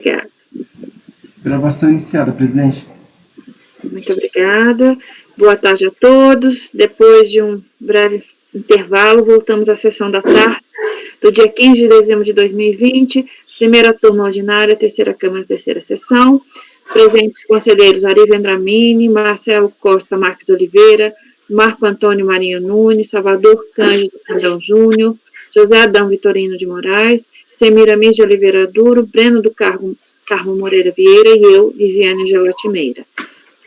Obrigada. Gravação iniciada, presidente. Muito obrigada. Boa tarde a todos. Depois de um breve intervalo, voltamos à sessão da tarde do dia 15 de dezembro de 2020, primeira turma ordinária, terceira Câmara, terceira sessão. Presentes conselheiros Ari Vendramini, Marcelo Costa Marques de Oliveira, Marco Antônio Marinho Nunes, Salvador Cândido Brandão Júnior, José Adão Vitorino de Moraes, Semiramis de Oliveira Duro, Breno do Carmo Moreira Vieira e eu, Lisiane Gelatimeira.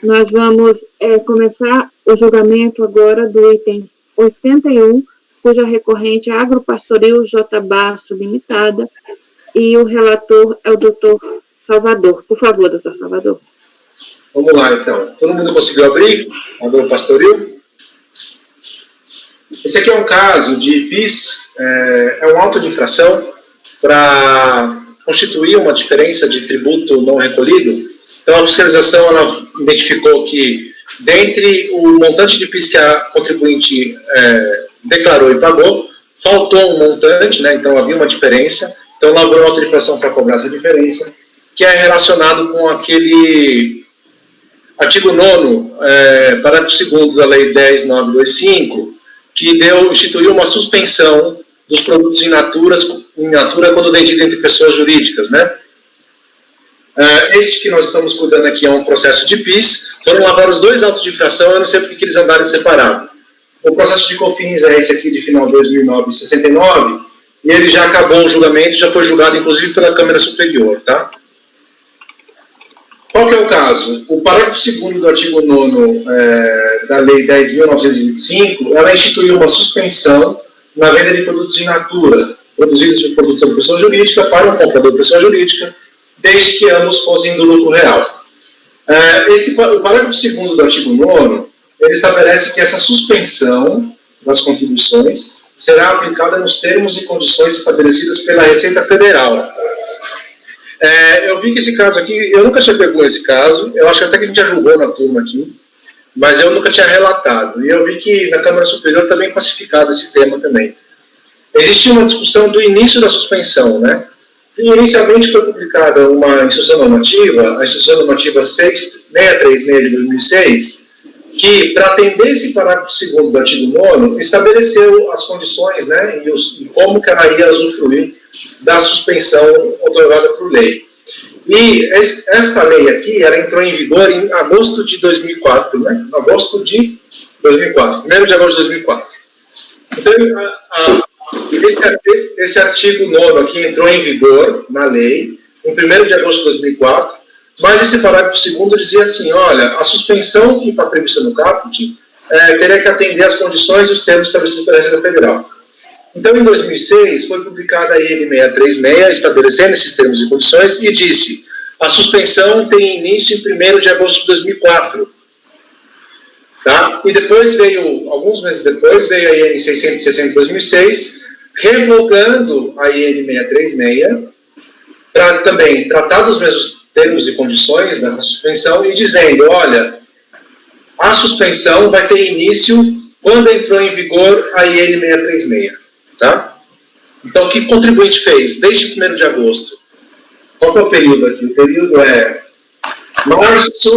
Nós vamos começar o julgamento agora do item 81, cuja recorrente é Agropastoril J. Basso Limitada, e o relator é o doutor Salvador. Por favor, doutor Salvador. Vamos lá, então. Todo mundo conseguiu abrir o Agropastoril? Esse aqui é um caso de PIS, é um auto de infração para constituir uma diferença de tributo não recolhido. Então, a fiscalização ela identificou que, dentre o montante de PIS que a contribuinte declarou e pagou, faltou um montante, né? Então havia uma diferença. Então, elaborou uma auto de infração para cobrar essa diferença, que é relacionado com aquele artigo 9º, parágrafo 2º da Lei 10.925, que instituiu uma suspensão dos produtos in natura quando vendido entre pessoas jurídicas, né? Este que nós estamos cuidando aqui é um processo de PIS. Foram lavados 2 autos de infração, eu não sei porque eles andaram separados. O processo de COFINS é esse aqui de final de 2009, 69, e ele já acabou o julgamento, já foi julgado inclusive pela Câmara Superior, tá? Qual que é o caso? O parágrafo 2º do artigo 9º da Lei 10.925, ela instituiu uma suspensão na venda de produtos in natura, produzidos por produtor de pessoa jurídica para um comprador de pessoa jurídica, desde que ambos fossem do lucro real. O parágrafo 2º do artigo 9º, ele estabelece que essa suspensão das contribuições será aplicada nos termos e condições estabelecidas pela Receita Federal. Eu vi que esse caso aqui, eu nunca tinha pego esse caso, eu acho até que a gente já julgou na turma aqui, mas eu nunca tinha relatado. E eu vi que na Câmara Superior também classificado esse tema também. Existia uma discussão do início da suspensão, né? E inicialmente foi publicada uma instrução normativa, a instrução normativa 636 de 2006, que, para atender esse parágrafo 2º do artigo 9º, estabeleceu as condições, né, e como que ela ia usufruir da suspensão otorgada por lei. E esta lei aqui, ela entrou em vigor em agosto de 2004, né? Agosto de 2004, 1º de agosto de 2004. Então, esse artigo 9 aqui entrou em vigor na lei em 1º de agosto de 2004, mas esse parágrafo 2º dizia assim, olha, a suspensão que está prevista no caput teria que atender às condições e os termos estabelecidos pela Receita Federal. Então, em 2006, foi publicada a IN 636, estabelecendo esses termos e condições, e disse, a suspensão tem início em 1º de agosto de 2004. Tá? E depois veio, alguns meses depois, veio a IN 660 de 2006, revogando a IN 636, para também tratar dos mesmos termos e condições da suspensão, e dizendo, olha, a suspensão vai ter início quando entrou em vigor a IN 636. Tá? Então, o que o contribuinte fez desde 1º de agosto? Qual é o período aqui? O período é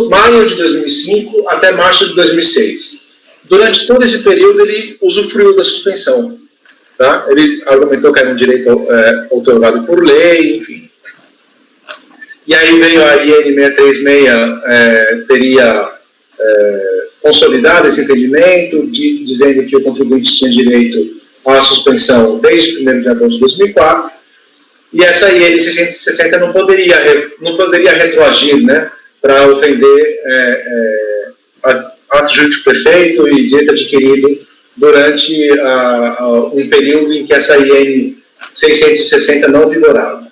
maio de 2005 até março de 2006. Durante todo esse período, ele usufruiu da suspensão. Tá? Ele argumentou que era um direito otorgado por lei, enfim. E aí veio a IN 636, teria consolidado esse entendimento, dizendo que o contribuinte tinha direito à suspensão desde 1º de agosto de 2004, e essa IN 660 não poderia retroagir, né, para ofender ato jurídico perfeito e direito adquirido durante um período em que essa IN 660 não vigorava.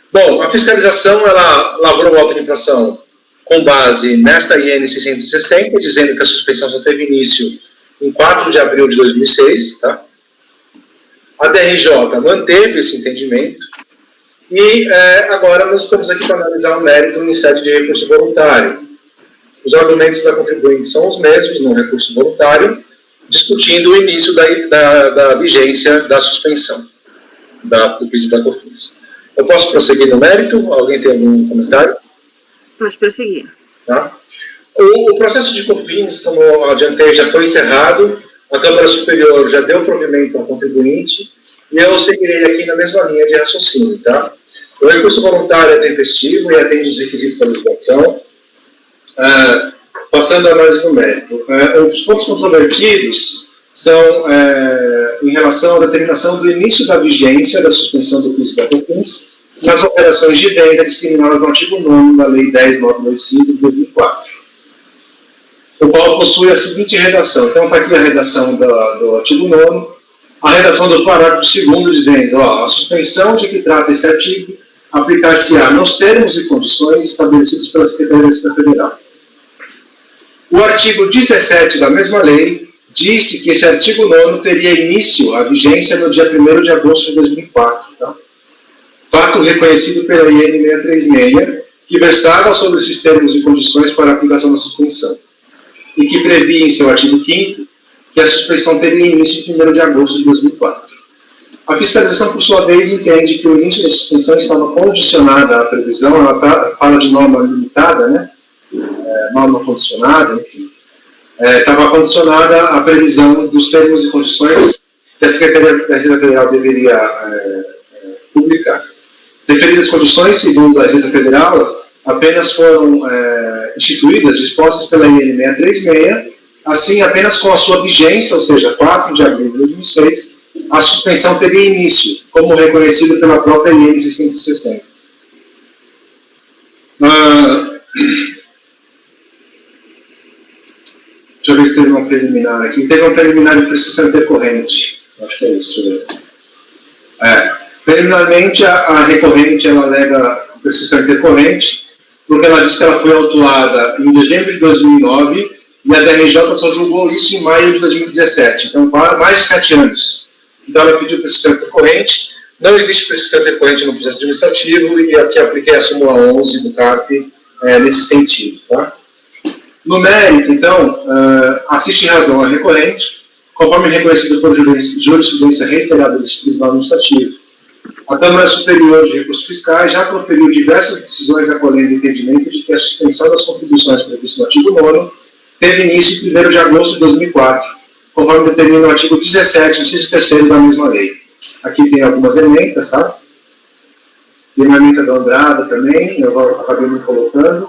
Bom, a fiscalização, ela lavrou uma auto de infração com base nesta IN 660, dizendo que a suspensão só teve início em 4 de abril de 2006, tá? A DRJ manteve esse entendimento e agora nós estamos aqui para analisar o mérito em sede de recurso voluntário. Os argumentos da contribuinte são os mesmos no recurso voluntário, discutindo o início da vigência da suspensão do PIS e da COFINS. Eu posso prosseguir no mérito? Alguém tem algum comentário? Pode prosseguir. Tá? O processo de COFINS, como eu adiantei, já foi encerrado, a Câmara Superior já deu provimento ao contribuinte, e eu seguirei aqui na mesma linha de raciocínio. Tá? O recurso voluntário é tempestivo e atende os requisitos da legislação. Passando a análise no mérito. Os pontos controvertidos são em relação à determinação do início da vigência da suspensão do PIS da COFINS nas operações de venda discriminadas no artigo 9º da Lei 10.925 de 2004. O qual possui a seguinte redação. Então, está aqui a redação do artigo 9º, a redação do parágrafo 2º dizendo, a suspensão de que trata esse artigo aplicar-se-á nos termos e condições estabelecidos pela Secretaria da Receita Federal. O artigo 17 da mesma lei disse que esse artigo 9º teria início a vigência no dia 1º de agosto de 2004. Tá? Fato reconhecido pela IN 636, que versava sobre esses termos e condições para a aplicação da suspensão, e que previa em seu artigo 5º que a suspensão teria início em 1º de agosto de 2004. A fiscalização, por sua vez, entende que o início da suspensão estava condicionada à previsão, ela fala de norma limitada, né? Norma condicionada, enfim, estava condicionada à previsão dos termos e condições que a Secretaria da Receita Federal deveria publicar. Referidas condições, segundo a Receita Federal, apenas foram instituídas, dispostas pela IN 636, assim, apenas com a sua vigência, ou seja, 4 de abril de 2006, a suspensão teria início, como reconhecido pela própria IN 660. Deixa eu ver se teve uma preliminar aqui. Teve uma preliminar de prescrição intercorrente. Acho que é isso, deixa eu ver. Preliminarmente, a recorrente, ela alega prescrição intercorrente, porque ela diz que ela foi autuada em dezembro de 2009 e a DRJ só julgou isso em maio de 2017. Então, mais de 7 anos. Então, ela pediu prescrição intercorrente. Não existe prescrição intercorrente no processo administrativo e aqui apliquei a súmula 11 do CARF nesse sentido. Tá? No mérito, então, assiste em razão a recorrente, conforme reconhecido por jurisprudência reiterada do Tribunal Administrativo. A Câmara Superior de Recursos Fiscais já proferiu diversas decisões acolhendo o entendimento de que a suspensão das contribuições previstas no artigo 9º teve início em 1º de agosto de 2004, conforme determina o artigo 17, inciso 3º da mesma lei. Aqui tem algumas emendas, tá? Tem uma emenda da Andrada também, eu acabei me colocando,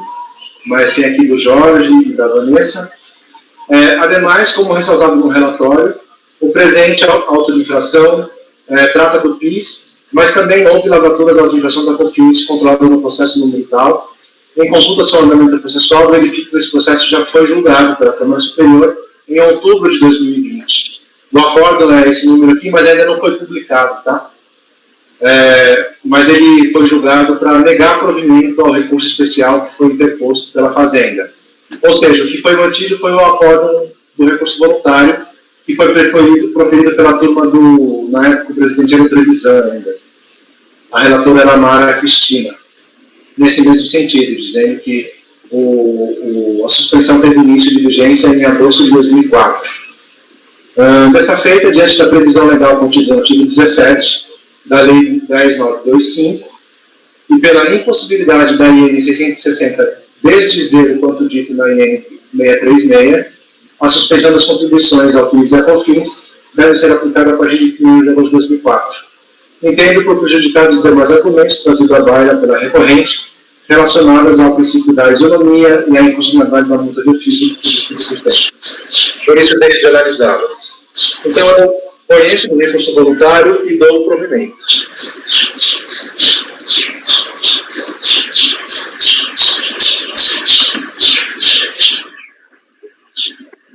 mas tem aqui do Jorge e da Vanessa. Ademais, como ressaltado no relatório, o presente auto de infração trata do PIS, mas também houve lavatura da auto de infração da COFINS controlada no processo numerical. Em consulta ao andamento processual, verifica que esse processo já foi julgado pela Câmara Superior em outubro de 2020. O acórdão é esse número aqui, mas ainda não foi publicado, tá? Mas ele foi julgado para negar provimento ao recurso especial que foi interposto pela Fazenda. Ou seja, o que foi mantido foi o acórdão do recurso voluntário, que foi proferido pela turma na época, o presidente era o Trevisan ainda. A relatora era a Mara Cristina, nesse mesmo sentido, dizendo que a suspensão teve início de vigência em agosto de 2004. Dessa feita, diante da previsão legal contida no artigo 17 da Lei 10.925 e pela impossibilidade da IN 660 desdizer o quanto dito na IN 636, a suspensão das contribuições ao PIS e à COFINS deve ser aplicada a partir de 1º de agosto de 2004. Entendo por prejudicados os demais argumentos trazidos à baila pela recorrente, relacionadas ao princípio da isonomia e à inconstitucionalidade da multa de ofício por isso, deixo de analisá-las. Então, eu conheço o recurso voluntário e dou o provimento.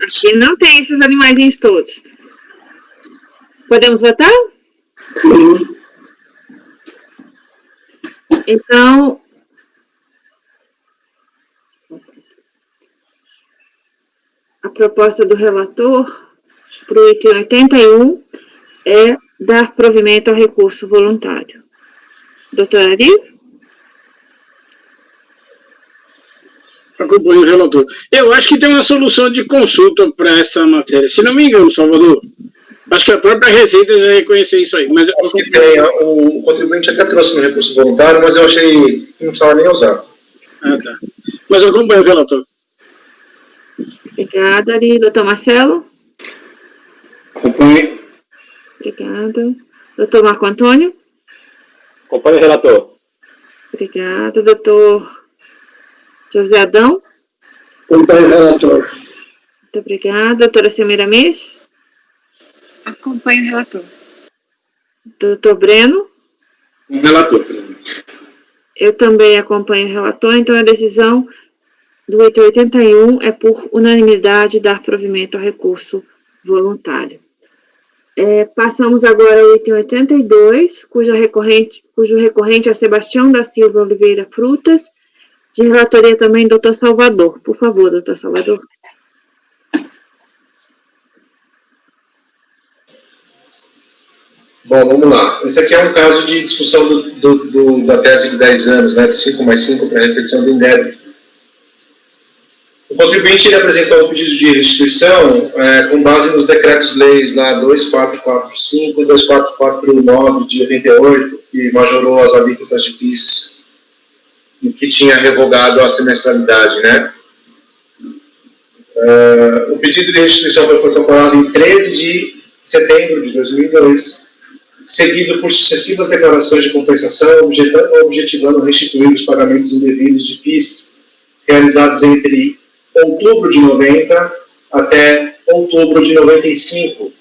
Aqui não tem esses animaizinhos todos. Podemos votar? Sim. Então, a proposta do relator para o item 81 é dar provimento ao recurso voluntário. Doutora Ari? Acompanho o relator. Eu acho que tem uma solução de consulta para essa matéria. Se não me engano, Salvador. Acho que a própria Receita já reconheceu isso aí. Mas o contribuinte até trouxe no recurso voluntário, mas eu achei que não precisava nem usar. Ah, tá. Mas eu acompanho o relator. Obrigada, Ari. Doutor Marcelo? Acompanhe. Obrigada. Doutor Marco Antônio? Acompanhe o relator. Obrigada. Doutor José Adão? Acompanhe o relator. Muito obrigada. Doutora Semira Mês? Acompanhe o relator. Doutor Breno? O relator, presidente. Eu também acompanho o relator, então a decisão do item 81 é por unanimidade dar provimento ao recurso voluntário. Passamos agora ao item 82, cujo recorrente é Sebastião da Silva Oliveira Frutas, de relatoria também doutor Salvador. Por favor, doutor Salvador. Bom, vamos lá. Esse aqui é um caso de discussão da tese de 10 anos, né, de 5 mais 5 para a repetição do indébito. O contribuinte ele apresentou um pedido de restituição com base nos decretos-leis lá 2445 e 2449 de 88, que majorou as alíquotas de PIS e que tinha revogado a semestralidade, né? O pedido de restituição foi protocolado em 13 de setembro de 2002, seguido por sucessivas declarações de compensação, objetivando restituir os pagamentos indevidos de PIS realizados entre outubro de 90 até outubro de 95,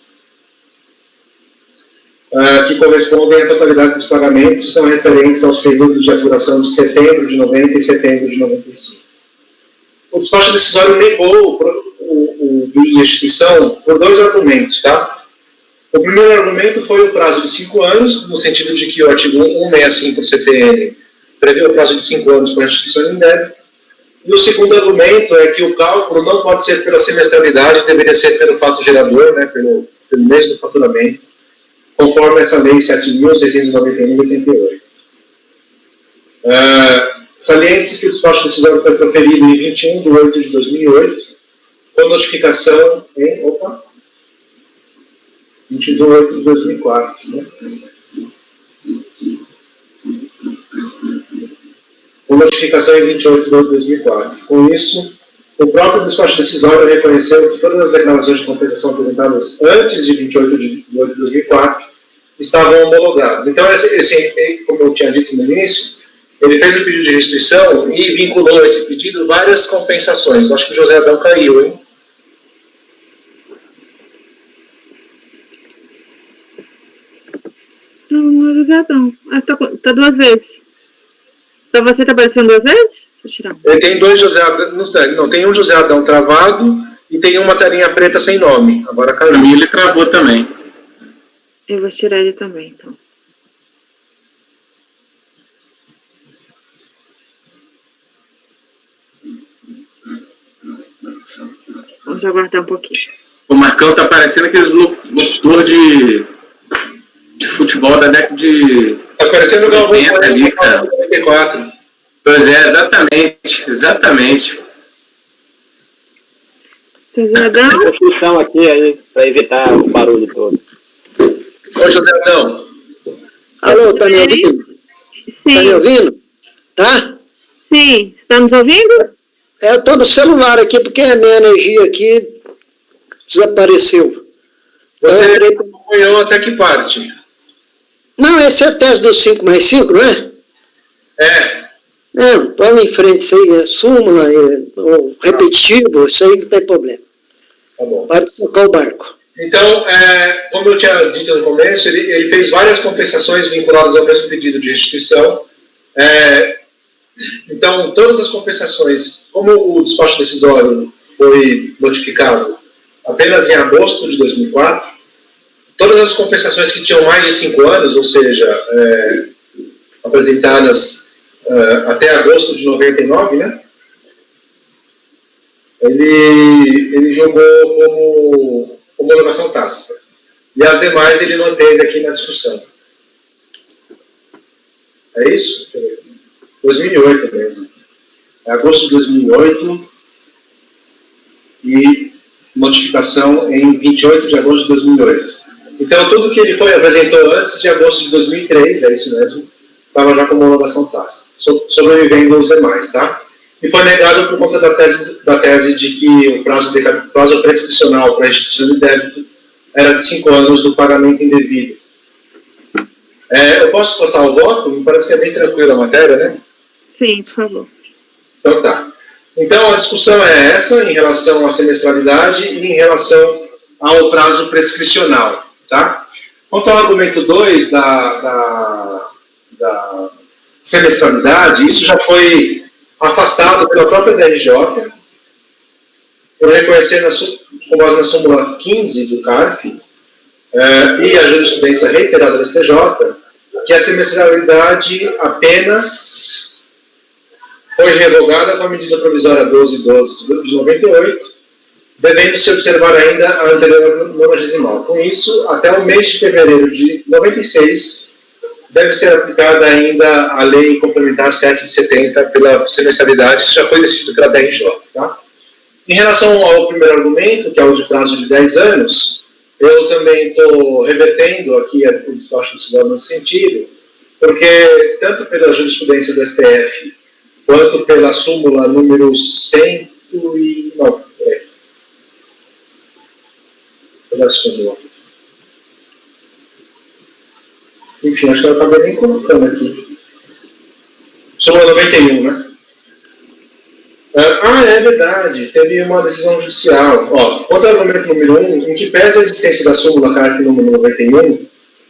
que correspondem à totalidade dos pagamentos e são referentes aos períodos de apuração de setembro de 90 e setembro de 95. O despacho decisório negou o pedido de restituição por 2 argumentos, tá? O primeiro argumento foi o prazo de 5 anos, no sentido de que o artigo 165 do CPN prevê o prazo de 5 anos para a restituição de indébito. E o segundo argumento é que o cálculo não pode ser pela semestralidade, deveria ser pelo fato gerador, né, pelo mês do faturamento, conforme essa lei 7.691/88. Saliente-se que o despacho decisório foi proferido em 21 de 8 de 2008, com notificação em... 22 de 8 de 2004, né? Com notificação em 28 de 8 de 2004. Com isso, o próprio despacho decisório reconheceu que todas as declarações de compensação apresentadas antes de 28 de 8 de 2004 estavam homologadas. Então, como eu tinha dito no início, ele fez o pedido de restituição e vinculou a esse pedido várias compensações. Acho que o José Adão caiu, hein? Não, José Adão. Tá 2 vezes. Para você tá aparecendo 2 vezes? Deixa eu tirar. Ele tem 2 José Adão. Não, tem um José Adão travado e tem uma telinha preta sem nome. Agora caiu. Para mim ele travou também. Eu vou tirar ele também, então. Vamos aguardar um pouquinho. O Marcão tá parecendo aqueles locutor de futebol da década de... Tá parecendo o Galvão ali, cara. 94. Pois é, exatamente. José Adão? Construção aqui aí, para evitar o barulho todo. Ô, José Adão. Alô, tá me ouvindo? Sim. Tá me ouvindo? Tá? Sim. Está nos ouvindo? Eu tô no celular aqui, porque a minha energia aqui desapareceu. Você acompanhou até que parte? Não, essa é a tese dos 5 mais 5, não é? É. Não, vamos em frente, isso aí é súmula, ou repetitivo, isso aí não tem problema. Tá bom. Pode tocar o barco. Então, como eu tinha dito no começo, ele fez várias compensações vinculadas ao mesmo pedido de restituição. Então, todas as compensações, como o despacho decisório foi notificado apenas em agosto de 2004, todas as compensações que tinham mais de 5 anos, ou seja, apresentadas até agosto de 99, né? Ele jogou como homologação tácita. E as demais ele não teve aqui na discussão. É isso? 2008 mesmo. É agosto de 2008 e notificação em 28 de agosto de 2008. Então, tudo que ele apresentou antes de agosto de 2003, é isso mesmo, estava já com homologação tácita, sobrevivendo os demais, tá? E foi negado por conta da tese de que o prazo prescricional para a restituição de débito era de 5 anos do pagamento indevido. Eu posso passar o voto? Me parece que é bem tranquila a matéria, né? Sim, por favor. Então tá. Então a discussão é essa em relação à semestralidade e em relação ao prazo prescricional, tá? Quanto ao argumento 2 da semestralidade, isso já foi afastado pela própria DRJ, por reconhecer, com base na súmula 15 do CARF, e a jurisprudência reiterada do STJ, que a semestralidade apenas foi revogada com a medida provisória 1212 de 98, devendo-se observar ainda a anterior nonagesimal. Com isso, até o mês de fevereiro de 96, deve ser aplicada ainda a Lei Complementar 7 de 70 pela semestralidade, isso já foi decidido pela DRJ. Tá? Em relação ao primeiro argumento, que é o de prazo de 10 anos, eu também estou revertendo aqui o despacho do cidadão nesse sentido, porque tanto pela jurisprudência do STF, quanto pela súmula número 100 e... não, peraí. Pela súmula. Enfim, acho que eu acabei nem colocando aqui. Súmula 91, né? É verdade, teve uma decisão judicial. Quanto ao argumento número 1, em que pesa a existência da súmula CARF número 91,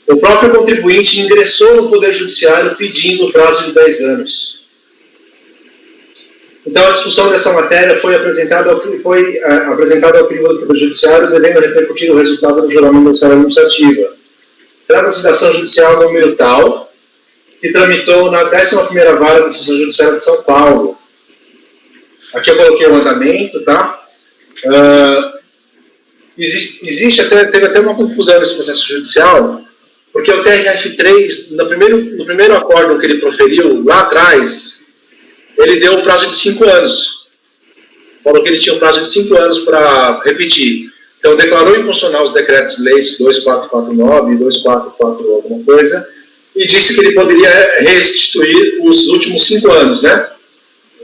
o próprio contribuinte ingressou no Poder Judiciário pedindo o prazo de 10 anos. Então, a discussão dessa matéria foi apresentada ao crivo do Poder Judiciário, devendo repercutir o resultado do julgamento da esfera administrativa. Trata-se da ação judicial número tal, que tramitou na 11ª Vara da Decisão Judiciária de São Paulo. Aqui eu coloquei o andamento, tá? Teve até uma confusão nesse processo judicial, porque o TRF3, no primeiro acórdão que ele proferiu, lá atrás, ele deu um prazo de 5 anos. Falou que ele tinha um prazo de 5 anos para repetir. Então, declarou inconstitucional os decretos-leis 2449 e 2440 alguma coisa, e disse que ele poderia restituir os últimos 5 anos, né?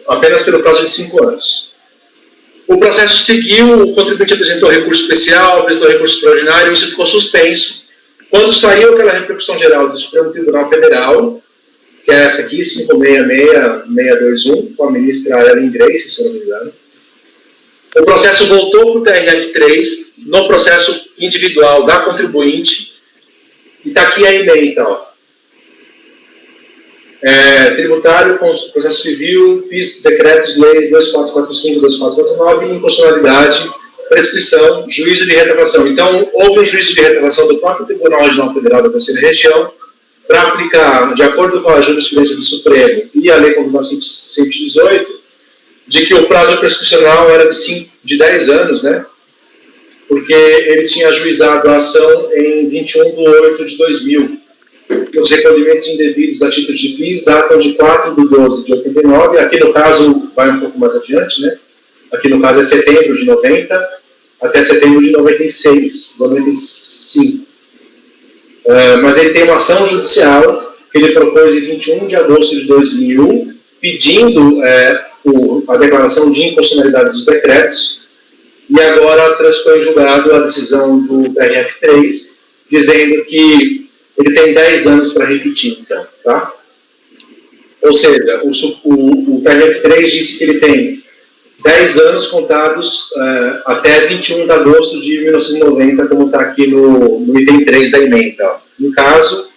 Apenas pelo prazo de 5 anos. O processo seguiu, o contribuinte apresentou recurso especial, apresentou recurso extraordinário, e isso ficou suspenso. Quando saiu aquela repercussão geral do Supremo Tribunal Federal, que é essa aqui, 566621, com a ministra Ellen Grace, se não me engano, o processo voltou para o TRF3, no processo individual da contribuinte, e está aqui a ementa, ó. Tributário, processo civil, PIS, decretos, leis 2445, 2449, inconstitucionalidade, prescrição, juízo de retratação. Então, houve um juízo de retratação do próprio Tribunal Regional Federal da Terceira Região para aplicar, de acordo com a jurisprudência do Supremo e a Lei Complementar 118, de que o prazo prescricional era de 10 anos, né? Porque ele tinha ajuizado a ação em 21/8/2000. Os recolhimentos indevidos a título de PIS datam de 4/12/89, aqui no caso, vai um pouco mais adiante, né? Aqui no caso é setembro de 90 até setembro de 96, 95. Mas ele tem uma ação judicial que ele propôs em 21 de agosto de 2000, pedindo a declaração de inconstitucionalidade dos decretos, e agora transfoi em julgado a decisão do TRF3, dizendo que ele tem 10 anos para repetir, então, tá? Ou seja, o TRF3 disse que ele tem 10 anos contados até 21 de agosto de 1990, como está aqui no item 3 da ementa. No caso,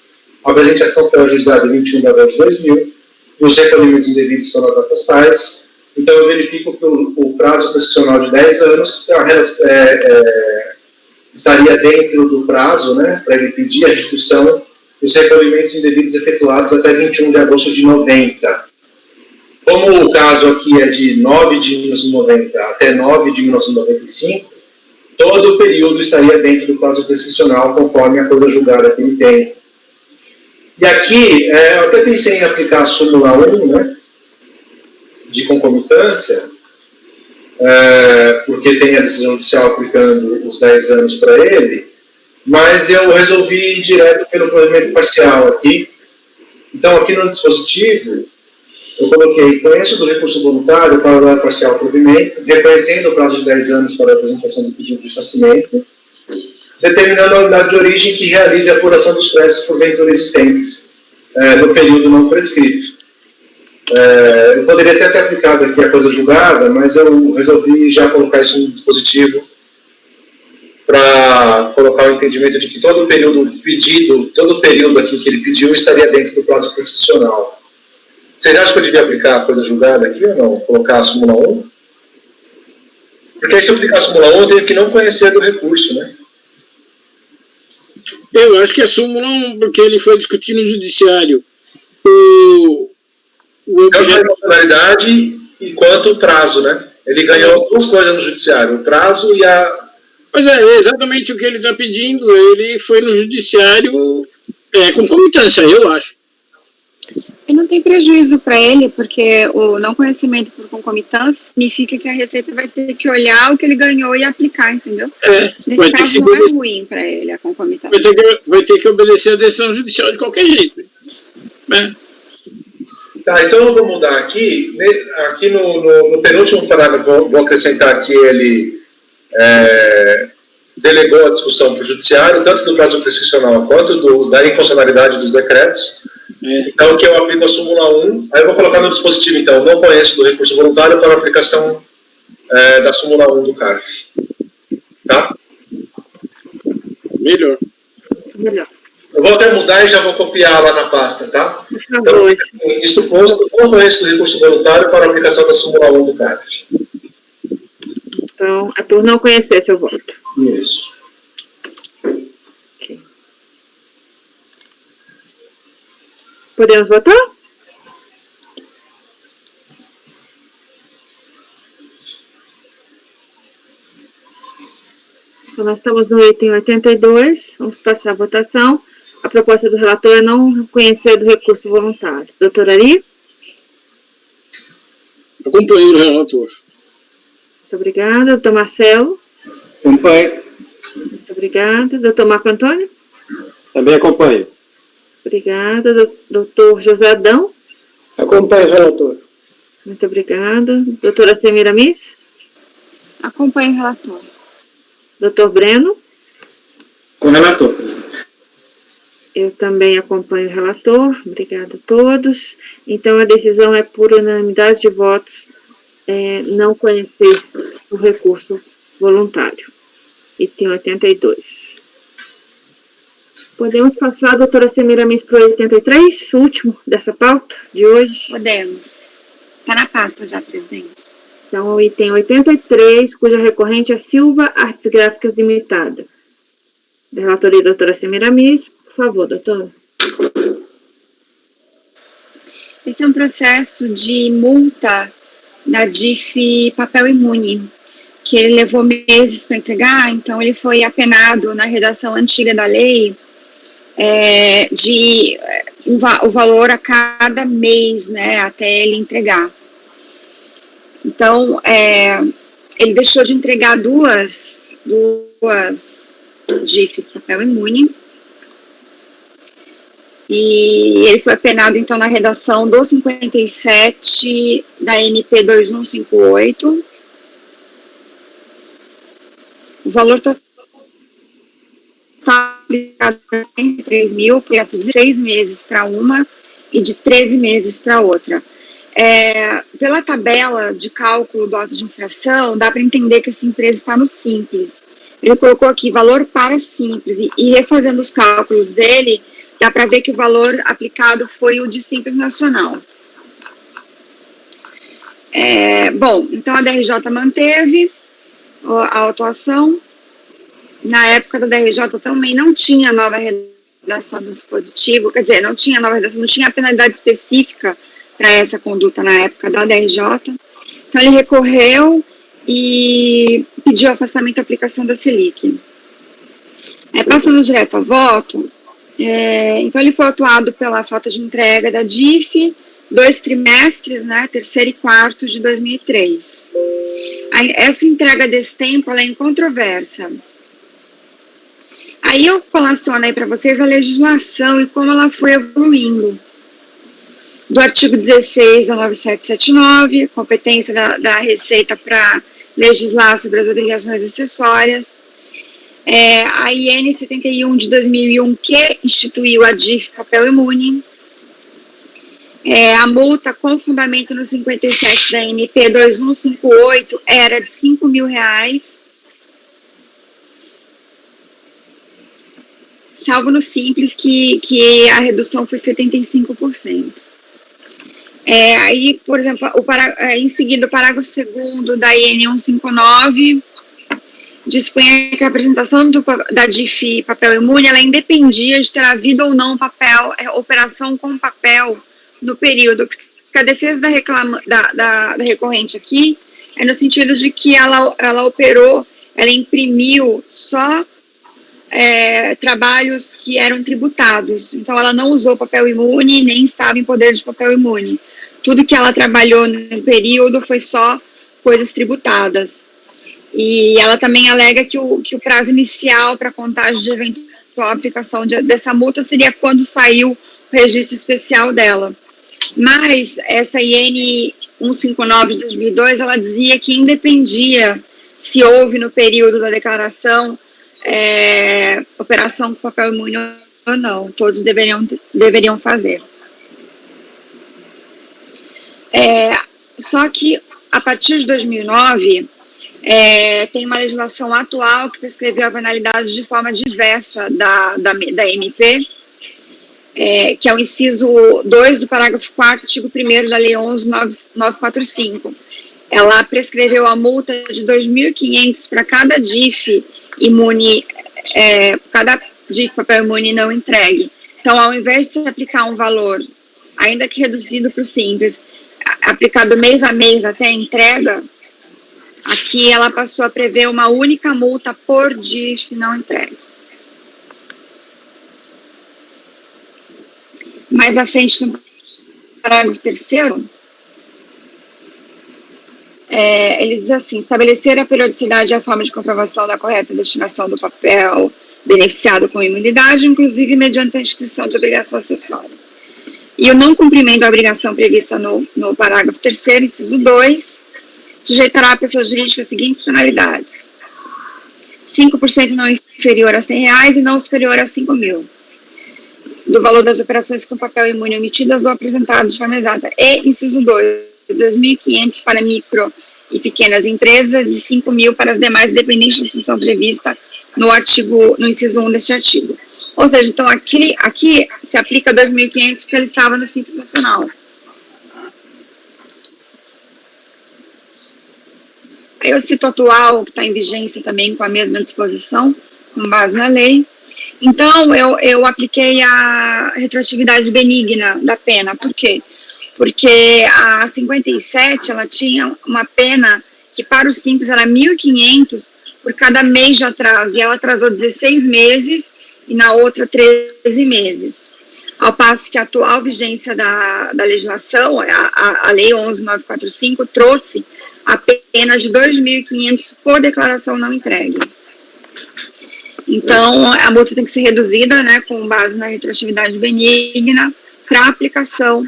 a apresentação foi ajuizada em 21 de agosto de 2000, e os recolhimentos indevidos são nas datas tais. Então, eu verifico que o prazo prescricional de 10 anos estaria dentro do prazo, né, para ele pedir a restituição dos recolhimentos indevidos efetuados até 21 de agosto de 90. Como o caso aqui é de 9 de 1990 até 9 de 1995, todo o período estaria dentro do prazo prescricional, conforme a coisa julgada que ele tem. E aqui, eu até pensei em aplicar a súmula 1, né, de concomitância, porque tem a decisão judicial aplicando os 10 anos para ele, mas eu resolvi ir direto pelo provimento parcial aqui. Então, aqui no dispositivo, eu coloquei conheço do recurso voluntário para o parcial provimento, reconhecendo o prazo de 10 anos para a apresentação do pedido de ressarcimento, determinando a unidade de origem que realize a apuração dos créditos porventura existentes no período não prescrito. Eu poderia até ter aplicado aqui a coisa julgada, mas eu resolvi já colocar isso no dispositivo para colocar o entendimento de que todo o período pedido, todo o período aqui que ele pediu estaria dentro do prazo prescricional. Vocês acham que eu devia aplicar a coisa julgada aqui ou não? Colocar a súmula 1? Porque aí se eu aplicar a súmula 1, eu tenho que não conhecer do recurso, né? Eu acho que a súmula 1, porque ele foi discutir no judiciário o Tanto a objeto... funcionalidade quanto o prazo, né? Ele ganhou duas coisas no judiciário, o prazo e a... Mas é exatamente o que ele está pedindo. Ele foi no judiciário concomitância, eu acho. E não tem prejuízo para ele, porque o não conhecimento por concomitância significa que a Receita vai ter que olhar o que ele ganhou e aplicar, entendeu? Nesse caso, não é ruim para ele a concomitância. Vai ter que obedecer a decisão judicial de qualquer jeito. Né? Tá, então eu vou mudar aqui. Aqui no penúltimo parágrafo, vou acrescentar que ele delegou a discussão para o judiciário, tanto do prazo prescricional quanto da inconstitucionalidade dos decretos. Então, que eu aplico a súmula 1, aí eu vou colocar no dispositivo, então, não conheço do recurso voluntário para a aplicação da súmula 1 do CARF. Tá? Melhor. Eu vou até mudar e já vou copiar lá na pasta, tá? Então, isto posto, não conheço do recurso voluntário para a aplicação da súmula 1 do CARF. Então, é por não conhecer seu voto. Isso. Okay. Podemos votar? Então, nós estamos no item 82, vamos passar a votação. A proposta do relator é não conhecer do recurso voluntário. Doutor Ari? Acompanho o relator. Muito obrigada. Doutor Marcelo? Acompanho. Muito obrigada. Doutor Marco Antônio? Também acompanho. Obrigada. Doutor José Adão? Acompanho o relator. Muito obrigada. Doutora Semiramis? Acompanho o relator. Doutor Breno? Com o relator, presidente. Eu também acompanho o relator. Obrigada a todos. Então, a decisão é por unanimidade de votos não conhecer o recurso voluntário. Item 82. Podemos passar, doutora Semiramis, para o 83, o último dessa pauta de hoje? Podemos. Está na pasta já, presidente. Então, o item 83, cuja recorrente é Silva Artes Gráficas Limitada. Da relatoria, doutora Semiramis. Por favor, doutora. Esse é um processo de multa da DIF Papel Imune, que ele levou meses para entregar, então ele foi apenado na redação antiga da lei o valor a cada mês, né, até ele entregar. Então, ele deixou de entregar duas DIFs Papel Imune, e ele foi apenado, então, na redação do 57 da MP 2158. O valor total aplicado é de 3 mil, de 16 meses para uma e de 13 meses para outra. Pela tabela de cálculo do auto de infração, dá para entender que essa empresa está no Simples. Ele colocou aqui valor para Simples, e refazendo os cálculos dele, dá para ver que o valor aplicado foi o de Simples Nacional. Bom, então a DRJ manteve a autuação. Na época da DRJ também não tinha nova redação do dispositivo, quer dizer, não tinha nova redação, não tinha penalidade específica para essa conduta na época da DRJ. Então ele recorreu e pediu afastamento da aplicação da Selic. Passando direto ao voto, então ele foi autuado pela falta de entrega da DIF, 2 trimestres, né, terceiro e quarto de 2003. Essa entrega desse tempo, ela é incontroversa. Aí eu colaciono aí para vocês a legislação e como ela foi evoluindo. Do artigo 16 da 9779, competência da Receita para legislar sobre as obrigações acessórias. A IN 71 de 2001, que instituiu a DIF Papel Imune. A multa com fundamento no 57 da MP 2158 era de R$5.000, salvo no Simples, que a redução foi 75%. Aí, por exemplo, em seguida, o parágrafo 2º da IN 159 dispunha que a apresentação da DIF Papel Imune, ela independia de ter havido ou não operação com papel no período, porque a defesa da recorrente aqui é no sentido de que ela imprimiu só trabalhos que eram tributados, então ela não usou papel imune, nem estava em poder de papel imune. Tudo que ela trabalhou no período foi só coisas tributadas. E ela também alega que o prazo inicial para contagem de eventual aplicação dessa multa seria quando saiu o registro especial dela. Mas essa IN 159 de 2002, ela dizia que independia se houve no período da declaração operação com papel imune ou não, todos deveriam fazer. Só que, a partir de 2009, tem uma legislação atual que prescreveu a penalidade de forma diversa da MP, que é o inciso 2 do parágrafo 4º, artigo 1º da Lei 11.945. Ela prescreveu a multa de R$2.500 para cada DIF imune, cada DIF papel imune não entregue. Então, ao invés de se aplicar um valor, ainda que reduzido para o Simples, aplicado mês a mês até a entrega, aqui ela passou a prever uma única multa por DIF não entregue. Mais à frente, no parágrafo 3º, ele diz assim: estabelecer a periodicidade e a forma de comprovação da correta destinação do papel beneficiado com imunidade, inclusive mediante a instituição de obrigação acessória. E o não cumprimento da obrigação prevista no parágrafo 3º, inciso 2, sujeitará a pessoa jurídica as seguintes penalidades: 5% não inferior a R$100 e não superior a 5.000, do valor das operações com papel imune omitidas ou apresentadas de forma exata. E, inciso 2, R$2.500 para micro e pequenas empresas e 5.000 para as demais dependentes de exceção prevista no inciso 1 deste artigo. Ou seja, então aqui se aplica 2.500 porque ele estava no Simples Nacional. Aí eu cito o atual, que está em vigência também com a mesma disposição, com base na lei. Então, eu apliquei a retroatividade benigna da pena. Por quê? Porque a 57, ela tinha uma pena que para o Simples era 1.500 por cada mês de atraso, e ela atrasou 16 meses e na outra 13 meses. Ao passo que a atual vigência da legislação, a Lei 11.945, trouxe a pena de 2.500 por declaração não entregue. Então, a multa tem que ser reduzida, né, com base na retroatividade benigna, para aplicação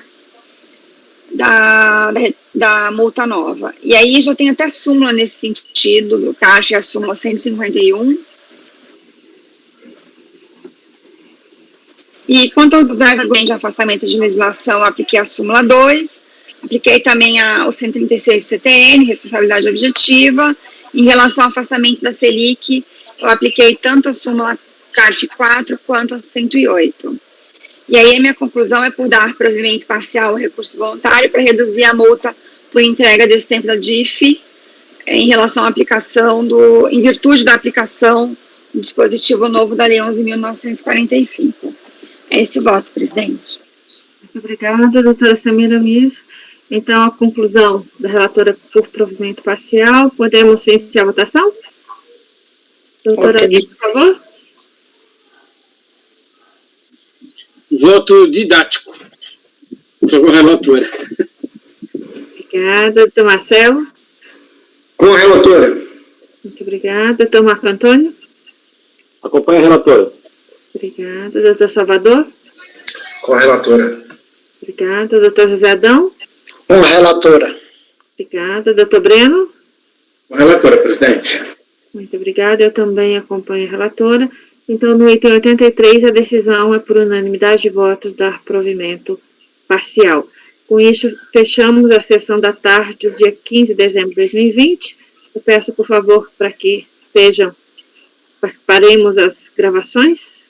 da multa nova. E aí já tem até súmula nesse sentido, do Caixa, a súmula 151. E quanto aos argumentos de afastamento de legislação, eu apliquei a súmula 2, apliquei também o 136 do CTN, responsabilidade objetiva. Em relação ao afastamento da Selic, eu apliquei tanto a súmula CARF 4 quanto a 108. E aí a minha conclusão é por dar provimento parcial ao recurso voluntário para reduzir a multa por entrega desse tempo da DIF em relação à aplicação em virtude da aplicação do dispositivo novo da Lei 11.945. É esse o voto, presidente. Muito obrigada, doutora Samira Miss. Então, a conclusão da relatora por provimento parcial. Podemos iniciar a votação? Doutora Miss, por favor. Voto didático. Estou com a relatora. Obrigada. Doutor Marcelo. Com a relatora. Muito obrigada. Doutor Marco Antônio. Acompanho a relatora. Obrigada. Doutor Salvador? Com a relatora. Obrigada. Doutor José Adão? Com a relatora. Obrigada. Doutor Breno? Com a relatora, presidente. Muito obrigada. Eu também acompanho a relatora. Então, no item 83, a decisão é por unanimidade de votos dar provimento parcial. Com isso, fechamos a sessão da tarde do dia 15 de dezembro de 2020. Eu peço, por favor, para que paremos as gravações.